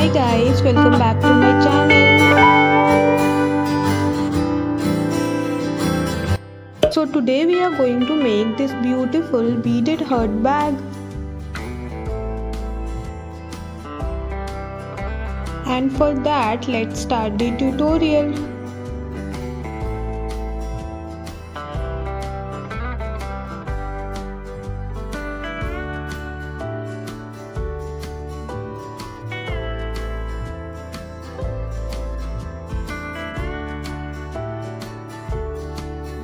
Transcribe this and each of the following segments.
Hi guys, welcome back to my channel. So today we are going to make this beautiful beaded heart bag. And for that, let's start the tutorial.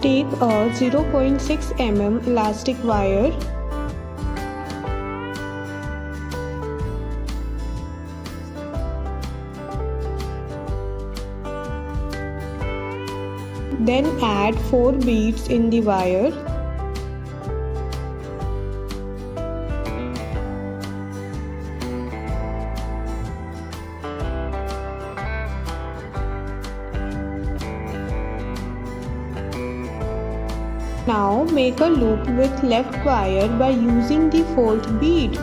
Take a 0.6 mm elastic wire. Then add 4 beads in the wire. Now make a loop with left wire by using the 4th bead.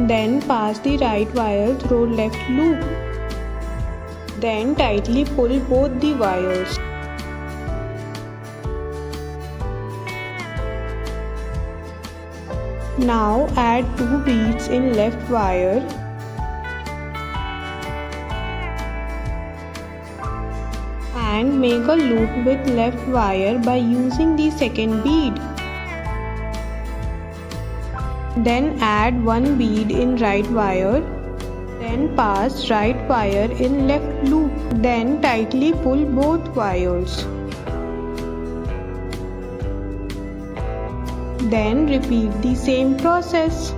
Then pass the right wire through left loop. Then tightly pull both the wires. Now add 2 beads in left wire. And make a loop with left wire by using the 2nd bead. Then add 1 bead in right wire. Then pass right wire in left loop. Then tightly pull both wires. Then repeat the same process.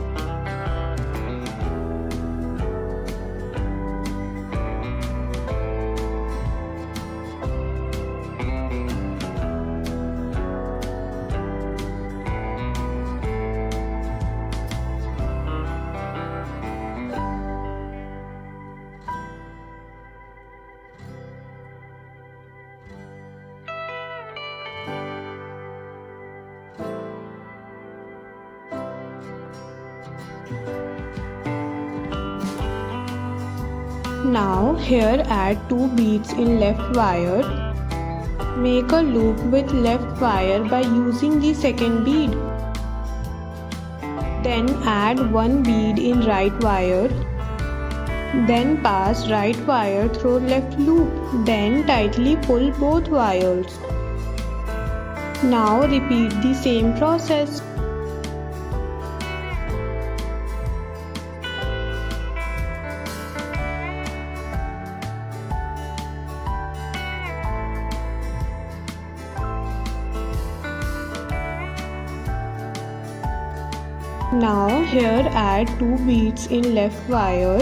Now here add 2 beads in left wire. Make a loop with left wire by using the 2nd bead. Then add 1 bead in right wire. Then pass right wire through left loop. Then tightly pull both wires. Now repeat the same process. Now here add 2 beads in left wire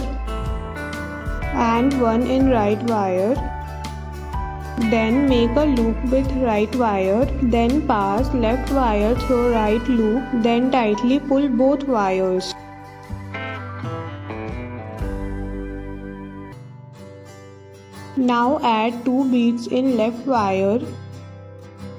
and 1 in right wire. Then make a loop with right wire. Then pass left wire through right loop. Then tightly pull both wires. Now add 2 beads in left wire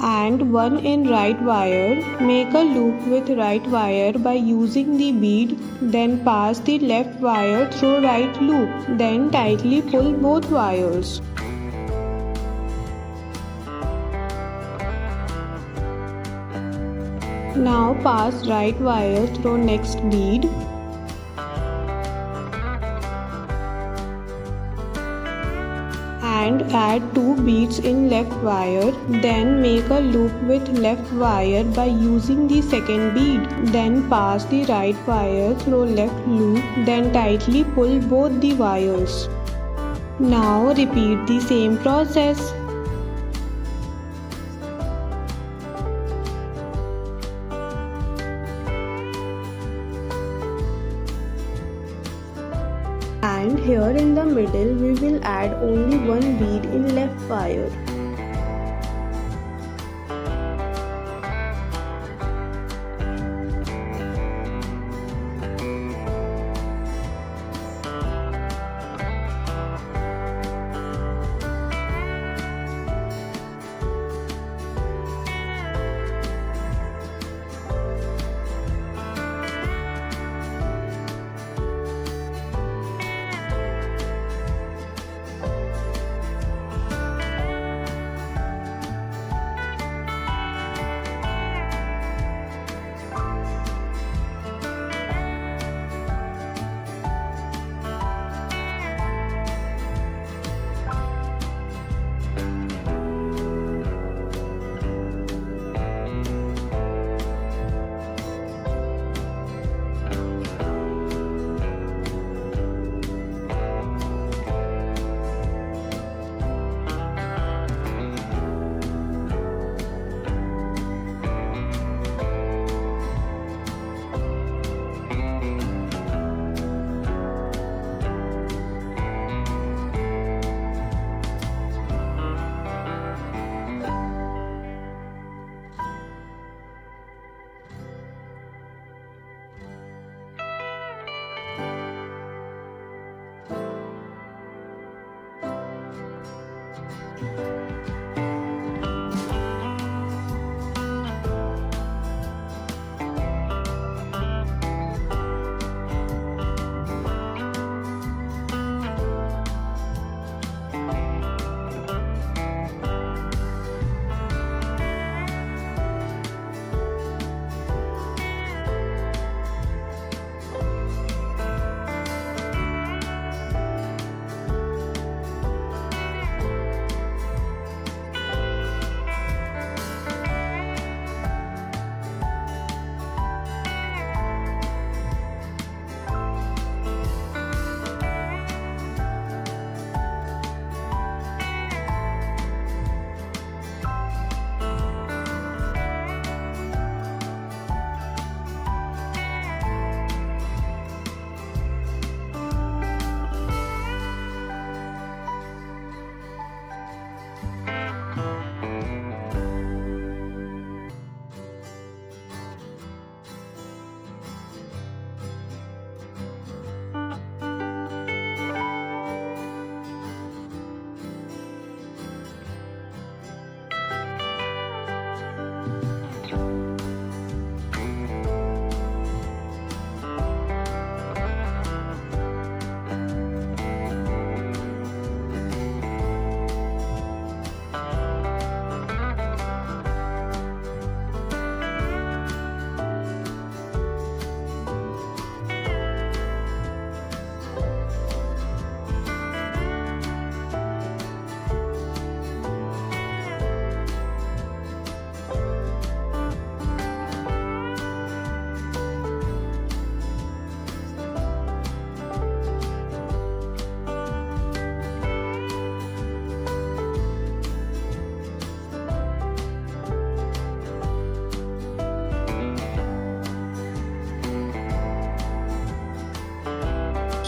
and 1 in right wire. Make a loop with right wire by using the bead. Then pass the left wire through right loop. Then tightly pull both wires. Now pass right wire through next bead. And add 2 beads in left wire. Then make a loop with left wire by using the 2nd bead. Then pass the right wire through left loop. Then tightly pull both the wires. Now repeat the same process. And here in the middle we will add only 1 bead in left wire.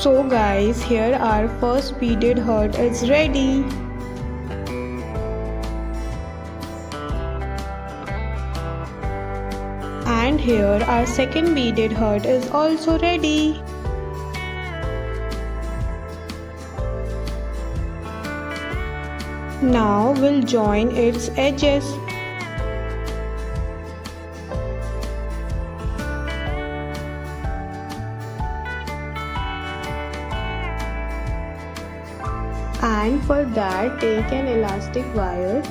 So guys, here our first beaded heart is ready. And here our second beaded heart is also ready. Now we'll join its edges. And for that, take an elastic wire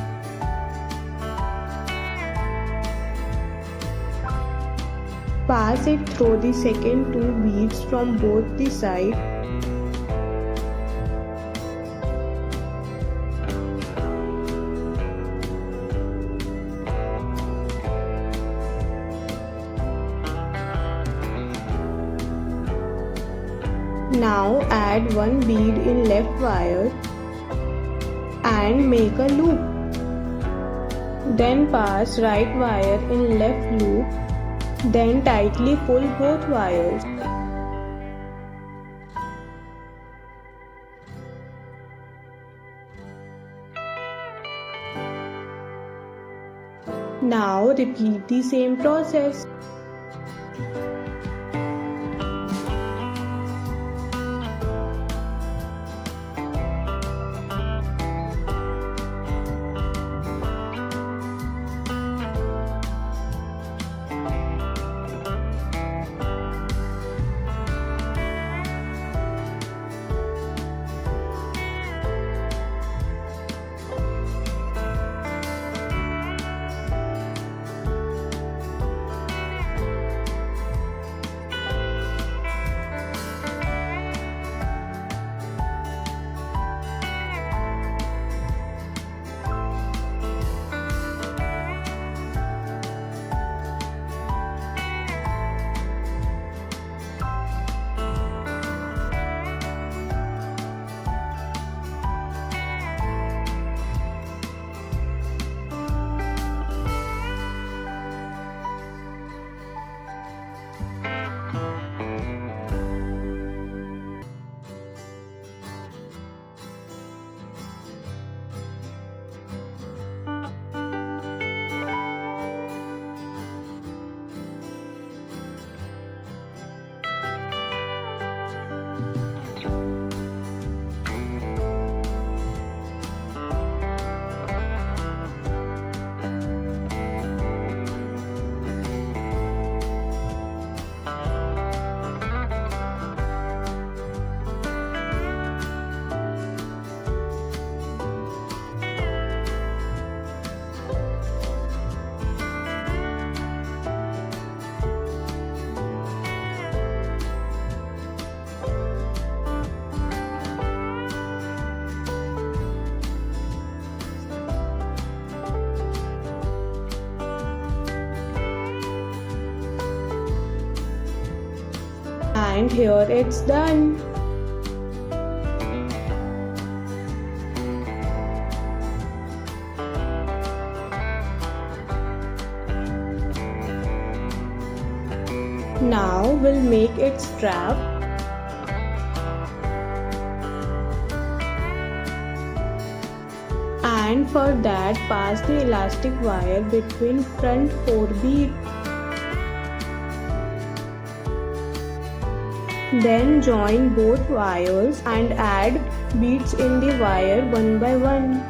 pass it through the second two beads from both the sides. Now add one bead in left wire and make a loop. Then pass right wire in left loop. Then tightly pull both wires. Now repeat the same process. And here it's done. Now we'll make its strap. And for that, pass the elastic wire between front 4 beads. Then join both wires and add beads in the wire one by one.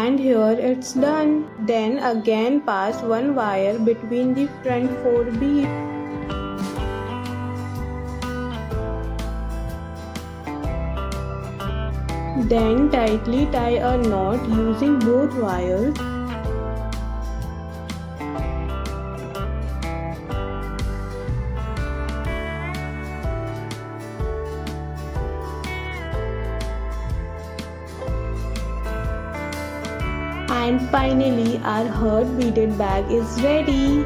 And here it's done. Then again pass one wire between the front 4 beads. Then tightly tie a knot using both wires. And finally our heart beaded bag is ready.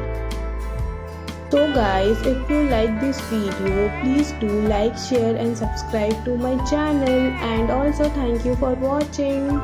So guys, if you like this video, please do like, share and subscribe to my channel, and also thank you for watching.